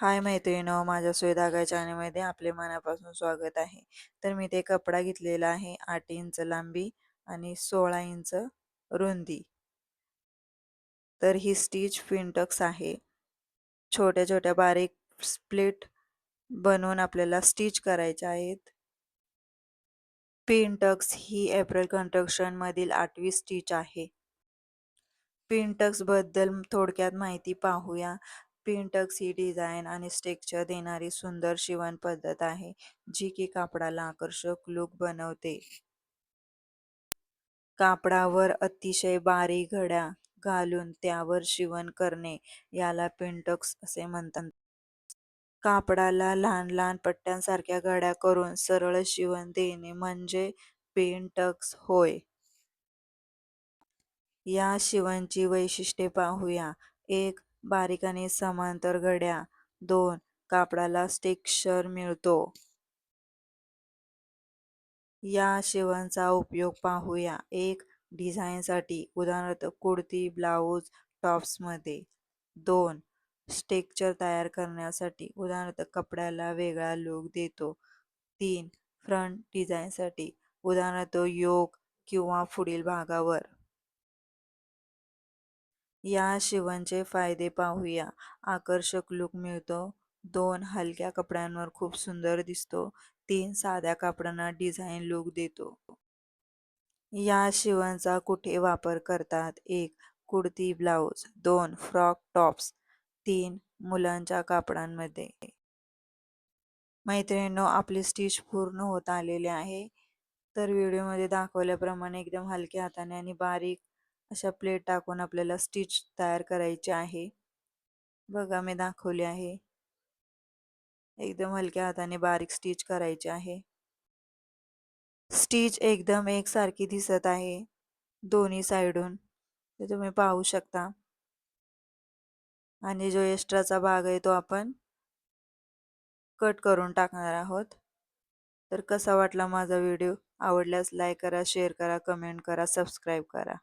हाय मैत्रिणींनो, माझ्या सुईधागा चॅनलमध्ये आपले मनापासून स्वागत आहे. तर मी ते कपडा घेतलेला आहे 8 इंच लांबी आणि 16 इंच रुंदी. तर ही स्टिच फिनटक्स आहे. छोट्या छोट्या बारीक स्प्लिट बनवून आपल्याला स्टिच करायच्या आहेत. फिनटक्स ही एप्रिल कन्स्ट्रक्शन मधील 8वी स्टिच आहे. फिनटक्स बद्दल थोडक्यात माहिती पाहूया. फिनटक्स ही डिझाईन आणि स्ट्रक्चर देणारी सुंदर शिवण पद्धत आहे, जी की कापडाला आकर्षक लुक बनवते. कापडावर अतिशय बारीक घड्या घालून त्यावर शिवण करणे याला फिनटक्स असे म्हणतात. कापडाला लहान लहान पट्ट्यांसारख्या घड्या करून सरळ शिवण देणे म्हणजे फिनटक्स होय. या शिवणची वैशिष्ट्ये पाहूया. 1. बारीक आणि समांतर घड्या. 2. कापडाला टेक्स्चर मिळतो. या शिवणचा उपयोग पाहूया. 1. डिझाईनसाठी, उदाहरणार्थ कुर्ती, ब्लाऊज, टॉप्समध्ये. 2. टेक्स्चर तयार करण्यासाठी, उदाहरणार्थ कपड्याला वेगळा लुक देतो. 3. फ्रंट डिझाईनसाठी, उदाहरणार्थ योक किंवा पुढील भागावर. या शिवणचे फायदे पाहूया. आकर्षक लूक मिळतो. 2. हलक्या कपड्यांवर खूप सुंदर दिसतो. 3. साध्या कापडांना डिझाईन लूक देतो. या शिवणचा कुठे वापर करतात? 1. कुर्ती ब्लाऊज. 2. Frock tops. 3. मुलांच्या कापडांमध्ये. मैत्रिणींनो, आपली स्टिच पूर्ण होत आलेली आहे. तर व्हिडिओमध्ये दाखवल्याप्रमाणे एकदम हलक्या हाताने आणि बारीक अशा प्लेट टाकून आपल्याला स्टिच तयार करायची आहे. बघा, मी दाखवली आहे. एकदम हलक्या हाताने बारीक स्टिच करायची आहे. स्टिच एकदम एकसारखी दिसत आहे दोन्ही साइडून, ते तुम्ही पाहू शकता. आणि जो एक्स्ट्राचा भाग आहे तो आपण कट करून टाकणार आहोत. तर कसा वाटला माझा व्हिडिओ? आवडल्यास लाईक करा, शेअर करा, कमेंट करा, सबस्क्राईब करा.